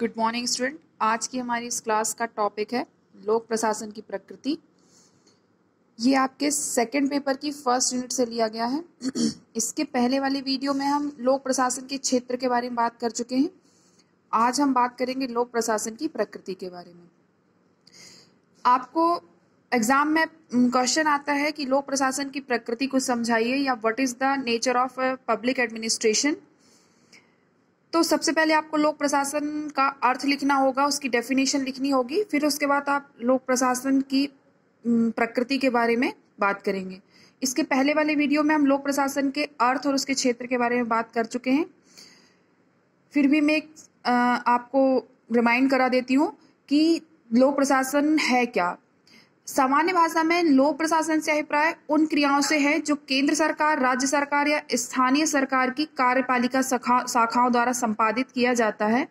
Good morning student. आज की हमारी इस क्लास का टॉपिक है लोक प्रशासन की प्रकृति। ये आपके सेकंड पेपर की फर्स्ट यूनिट से लिया गया है। इसके पहले वाली वीडियो में हम लोक प्रशासन के क्षेत्र के बारे में बात कर चुके हैं। आज हम बात करेंगे लोक प्रशासन की प्रकृति के बारे में। आपको एग्जाम में क्वेश्चन आता है कि लोक प्रशासन की प्रकृति को समझाइए या what is the nature of public administration. तो सबसे पहले आपको लोक प्रशासन का अर्थ लिखना होगा, उसकी डेफिनेशन लिखनी होगी, फिर उसके बाद आप लोक प्रशासन की प्रकृति के बारे में बात करेंगे। इसके पहले वाले वीडियो में हम लोक प्रशासन के अर्थ और उसके क्षेत्र के बारे में बात कर चुके हैं। फिर भी मैं आपको रिमाइंड करा देती हूँ कि लोक प्रशासन है क्या। सामान्य भाषा में लोक प्रशासन से अभिप्राय उन क्रियाओं से है जो केंद्र सरकार, राज्य सरकार या स्थानीय सरकार की कार्यपालिका शाखाओं द्वारा संपादित किया जाता है,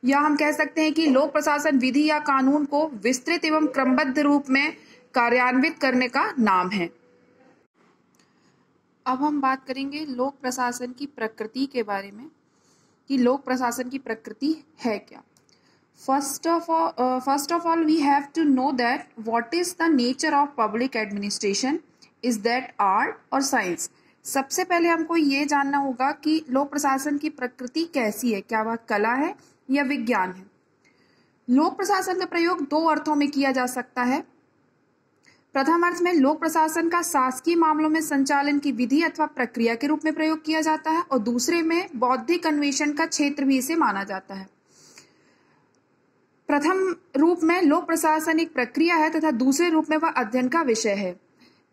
या हम कह सकते हैं कि लोक प्रशासन विधि या कानून को विस्तृत एवं क्रमबद्ध रूप में कार्यान्वित करने का नाम है। अब हम बात करेंगे लोक प्रशासन की प्रकृति के बारे में कि लोक प्रशासन की प्रकृति है क्या। First of all, we have to know that what is the nature of public administration. Is that art or science? सबसे पहले हमको ये जानना होगा कि लोक प्रशासन की प्रकृति कैसी है, क्या वह कला है या विज्ञान है। लोक प्रशासन का प्रयोग दो अर्थों में किया जा सकता है। प्रथम अर्थ में लोक प्रशासन का शासकीय मामलों में संचालन की विधि अथवा प्रक्रिया के रूप में प्रयोग किया जाता है, और दूसरे में बौद्धिक अन्वेषण का क्षेत्र भी इसे माना जाता है। प्रथम रूप में लोक प्रशासन एक प्रक्रिया है तथा दूसरे रूप में वह अध्ययन का विषय है।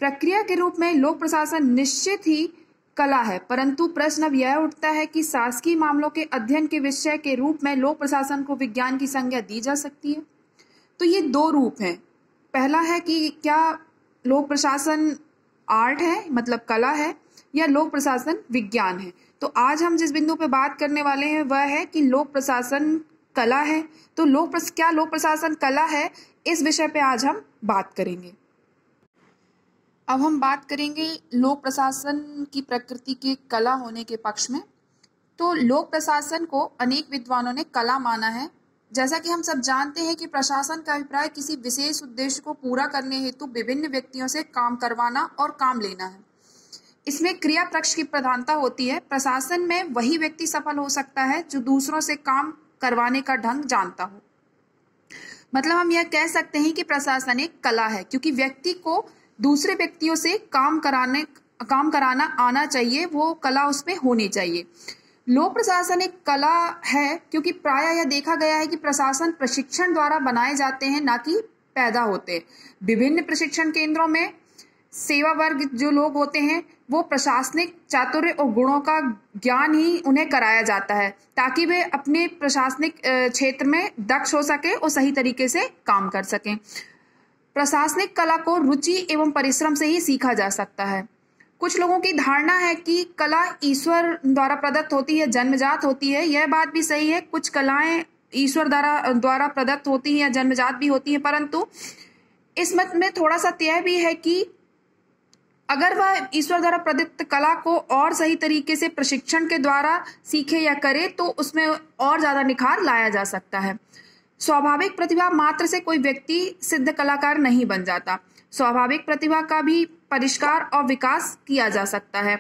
प्रक्रिया के रूप में लोक प्रशासन निश्चित ही कला है, परंतु प्रश्न अब यह उठता है कि शासकीय मामलों के अध्ययन के विषय के रूप में लोक प्रशासन को विज्ञान की संज्ञा दी जा सकती है। तो ये दो रूप हैं। पहला है कि क्या लोक प्रशासन आर्ट है, मतलब कला है, या लोक प्रशासन विज्ञान है। तो आज हम जिस बिंदु पे बात करने वाले हैं वह है कि लोक प्रशासन कला है। तो क्या लोक प्रशासन कला है, इस विषय पे आज हम बात करेंगे। अब हम बात करेंगे लोक प्रशासन की प्रकृति के कला होने के पक्ष में। तो लोक प्रशासन को अनेक विद्वानों ने कला माना है। जैसा कि हम सब जानते हैं कि प्रशासन का अभिप्राय किसी विशेष उद्देश्य को पूरा करने हेतु विभिन्न व्यक्तियों से काम करवाना और काम लेना है। इसमें क्रिया पक्ष की प्रधानता होती है। प्रशासन में वही व्यक्ति सफल हो सकता है जो दूसरों से काम करवाने का ढंग जानता हो। मतलब हम यह कह सकते हैं कि प्रशासन एक कला है, क्योंकि व्यक्ति को दूसरे व्यक्तियों से काम कराना आना चाहिए, वो कला उसमें होनी चाहिए। लोक प्रशासन एक कला है क्योंकि प्रायः यह देखा गया है कि प्रशासन प्रशिक्षण द्वारा बनाए जाते हैं, ना कि पैदा होते। विभिन्न प्रशिक्षण केंद्रों में सेवा वर्ग जो लोग होते हैं वो प्रशासनिक चातुर्य और गुणों का ज्ञान ही उन्हें कराया जाता है, ताकि वे अपने प्रशासनिक क्षेत्र में दक्ष हो सके और सही तरीके से काम कर सकें। प्रशासनिक कला को रुचि एवं परिश्रम से ही सीखा जा सकता है। कुछ लोगों की धारणा है कि कला ईश्वर द्वारा प्रदत्त होती है, जन्मजात होती है। यह बात भी सही है, कुछ कलाएं ईश्वर द्वारा प्रदत्त होती हैं या जन्मजात भी होती हैं, परंतु इस मत में थोड़ा सा यह भी है कि अगर वह ईश्वर द्वारा प्रदत्त कला को और सही तरीके से प्रशिक्षण के द्वारा सीखे या करे तो उसमें और ज्यादा निखार लाया जा सकता है। स्वाभाविक प्रतिभा मात्र से कोई व्यक्ति सिद्ध कलाकार नहीं बन जाता। स्वाभाविक प्रतिभा का भी परिष्कार और विकास किया जा सकता है।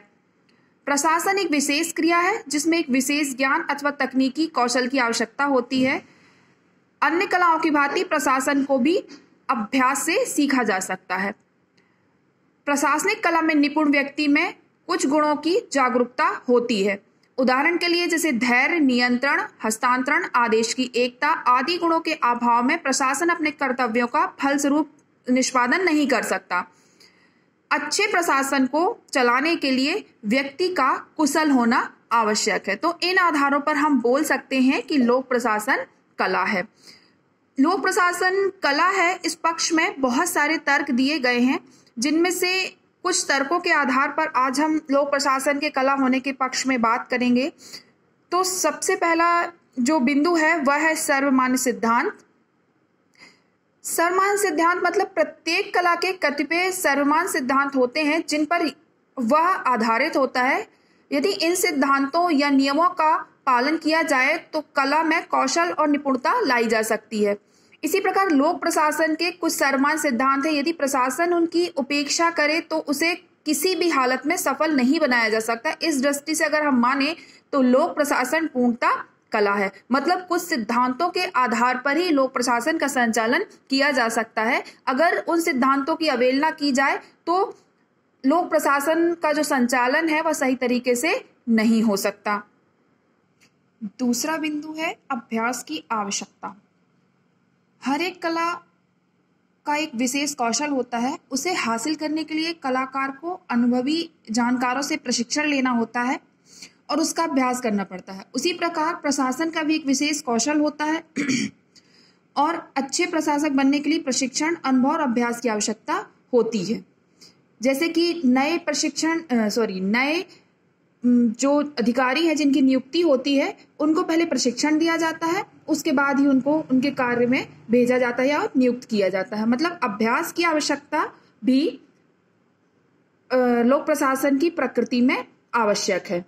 प्रशासन एक विशेष क्रिया है जिसमें एक विशेष ज्ञान अथवा तकनीकी कौशल की आवश्यकता होती है। अन्य कलाओं की भांति प्रशासन को भी अभ्यास से सीखा जा सकता है। प्रशासनिक कला में निपुण व्यक्ति में कुछ गुणों की जागरूकता होती है। उदाहरण के लिए जैसे धैर्य, नियंत्रण, हस्तांतरण, आदेश की एकता आदि गुणों के अभाव में प्रशासन अपने कर्तव्यों का फलस्वरूप निष्पादन नहीं कर सकता। अच्छे प्रशासन को चलाने के लिए व्यक्ति का कुशल होना आवश्यक है। तो इन आधारों पर हम बोल सकते हैं कि लोक प्रशासन कला है। लोक प्रशासन कला है, इस पक्ष में बहुत सारे तर्क दिए गए हैं, जिनमें से कुछ तर्कों के आधार पर आज हम लोक प्रशासन के कला होने के पक्ष में बात करेंगे। तो सबसे पहला जो बिंदु है वह है सर्वमान्य सिद्धांत। सर्वमान्य सिद्धांत मतलब प्रत्येक कला के कतिपय सर्वमान्य सिद्धांत होते हैं जिन पर वह आधारित होता है। यदि इन सिद्धांतों या नियमों का पालन किया जाए तो कला में कौशल और निपुणता लाई जा सकती है। इसी प्रकार लोक प्रशासन के कुछ सर्वमान्य सिद्धांत है। यदि प्रशासन उनकी उपेक्षा करे तो उसे किसी भी हालत में सफल नहीं बनाया जा सकता। इस दृष्टि से अगर हम माने तो लोक प्रशासन पूर्णतः कला है। मतलब कुछ सिद्धांतों के आधार पर ही लोक प्रशासन का संचालन किया जा सकता है। अगर उन सिद्धांतों की अवहेलना की जाए तो लोक प्रशासन का जो संचालन है वह सही तरीके से नहीं हो सकता। दूसरा बिंदु है अभ्यास की आवश्यकता। हर एक कला का एक विशेष कौशल होता है। उसे हासिल करने के लिए कलाकार को अनुभवी जानकारों से प्रशिक्षण लेना होता है और उसका अभ्यास करना पड़ता है। उसी प्रकार प्रशासन का भी एक विशेष कौशल होता है और अच्छे प्रशासक बनने के लिए प्रशिक्षण, अनुभव और अभ्यास की आवश्यकता होती है। जैसे कि नए जो अधिकारी हैं जिनकी नियुक्ति होती है उनको पहले प्रशिक्षण दिया जाता है, उसके बाद ही उनको उनके कार्य में भेजा जाता है या नियुक्त किया जाता है। मतलब अभ्यास की आवश्यकता भी लोक प्रशासन की प्रकृति में आवश्यक है।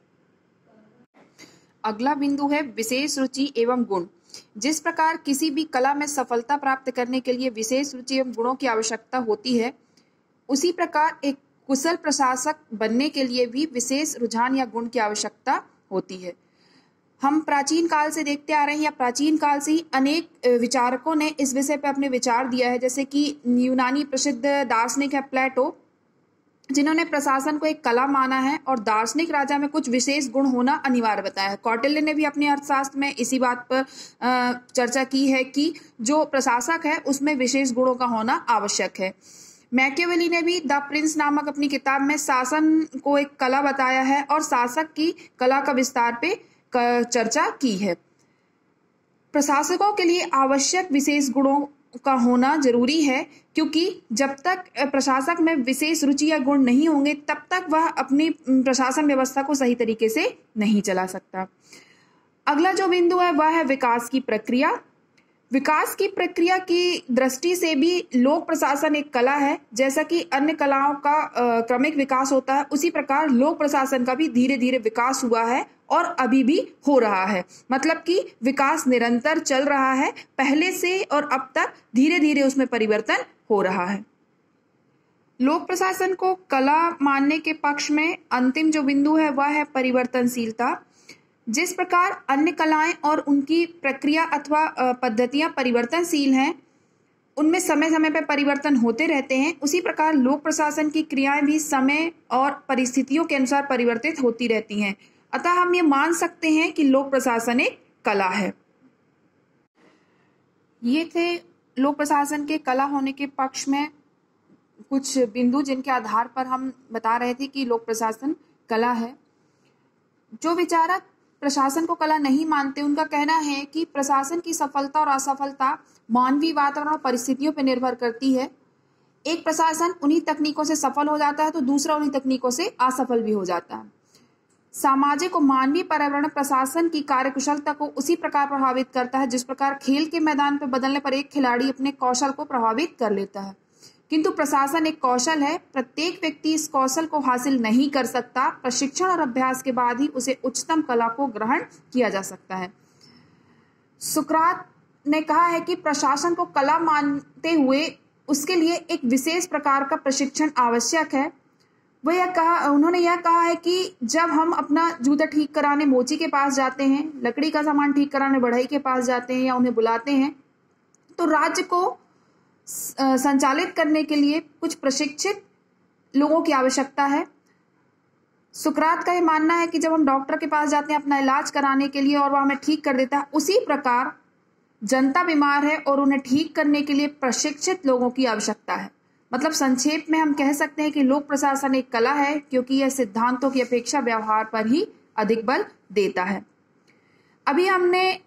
अगला बिंदु है विशेष रुचि एवं गुण। जिस प्रकार किसी भी कला में सफलता प्राप्त करने के लिए विशेष रुचि एवं गुणों की आवश्यकता होती है, उसी प्रकार एक कुशल प्रशासक बनने के लिए भी विशेष रुझान या गुण की आवश्यकता होती है। हम प्राचीन काल से देखते आ रहे हैं या प्राचीन काल से ही अनेक विचारकों ने इस विषय पर अपने विचार दिया है। जैसे कि यूनानी प्रसिद्ध दार्शनिक है प्लेटो, जिन्होंने प्रशासन को एक कला माना है और दार्शनिक राजा में कुछ विशेष गुण होना अनिवार्य बताया है। कौटिल्य ने भी अपने अर्थशास्त्र में इसी बात पर चर्चा की है कि जो प्रशासक है उसमें विशेष गुणों का होना आवश्यक है। मैकियावेली ने भी द प्रिंस नामक अपनी किताब में शासन को एक कला बताया है और शासक की कला का विस्तार पे चर्चा की है। प्रशासकों के लिए आवश्यक विशेष गुणों का होना जरूरी है, क्योंकि जब तक प्रशासक में विशेष रुचि या गुण नहीं होंगे तब तक वह अपनी प्रशासन व्यवस्था को सही तरीके से नहीं चला सकता। अगला जो बिंदु है वह है विकास की प्रक्रिया। विकास की प्रक्रिया की दृष्टि से भी लोक प्रशासन एक कला है। जैसा कि अन्य कलाओं का क्रमिक विकास होता है, उसी प्रकार लोक प्रशासन का भी धीरे धीरे विकास हुआ है और अभी भी हो रहा है। मतलब कि विकास निरंतर चल रहा है, पहले से और अब तक धीरे धीरे उसमें परिवर्तन हो रहा है। लोक प्रशासन को कला मानने के पक्ष में अंतिम जो बिंदु है वह है परिवर्तनशीलता। जिस प्रकार अन्य कलाएं और उनकी प्रक्रिया अथवा पद्धतियां परिवर्तनशील हैं, उनमें समय समय पर परिवर्तन होते रहते हैं, उसी प्रकार लोक प्रशासन की क्रियाएं भी समय और परिस्थितियों के अनुसार परिवर्तित होती रहती हैं। अतः हम ये मान सकते हैं कि लोक प्रशासन एक कला है। ये थे लोक प्रशासन के कला होने के पक्ष में कुछ बिंदु जिनके आधार पर हम बता रहे थे कि लोक प्रशासन कला है। जो विचारक प्रशासन को कला नहीं मानते, उनका कहना है कि प्रशासन की सफलता और असफलता मानवीय वातावरण और परिस्थितियों पर निर्भर करती है। एक प्रशासन उन्हीं तकनीकों से सफल हो जाता है तो दूसरा उन्हीं तकनीकों से असफल भी हो जाता है। सामाजिक और मानवीय पर्यावरण प्रशासन की कार्यकुशलता को उसी प्रकार प्रभावित करता है जिस प्रकार खेल के मैदान पर बदलने पर एक खिलाड़ी अपने कौशल को प्रभावित कर लेता है। किंतु प्रशासन एक कौशल है, प्रत्येक व्यक्ति इस कौशल को हासिल नहीं कर सकता। प्रशिक्षण और अभ्यास के बाद ही उसे उच्चतम कला को ग्रहण किया जा सकता है। सुकरात ने कहा है कि प्रशासन को कला मानते हुए उसके लिए एक विशेष प्रकार का प्रशिक्षण आवश्यक है। उन्होंने यह कहा है कि जब हम अपना जूता ठीक कराने मोची के पास जाते हैं, लकड़ी का सामान ठीक कराने बढ़ई के पास जाते हैं या उन्हें बुलाते हैं, तो राज्य को संचालित करने के लिए कुछ प्रशिक्षित लोगों की आवश्यकता है। सुकरात का यह मानना है कि जब हम डॉक्टर के पास जाते हैं अपना इलाज कराने के लिए और वह हमें ठीक कर देता है, उसी प्रकार जनता बीमार है और उन्हें ठीक करने के लिए प्रशिक्षित लोगों की आवश्यकता है। मतलब संक्षेप में हम कह सकते हैं कि लोक प्रशासन एक कला है, क्योंकि यह सिद्धांतों की अपेक्षा व्यवहार पर ही अधिक बल देता है। अभी हमने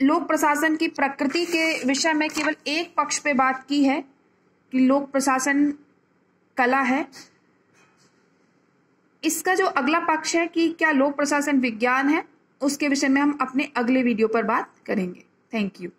लोक प्रशासन की प्रकृति के विषय में केवल एक पक्ष पे बात की है कि लोक प्रशासन कला है। इसका जो अगला पक्ष है कि क्या लोक प्रशासन विज्ञान है, उसके विषय में हम अपने अगले वीडियो पर बात करेंगे। Thank you.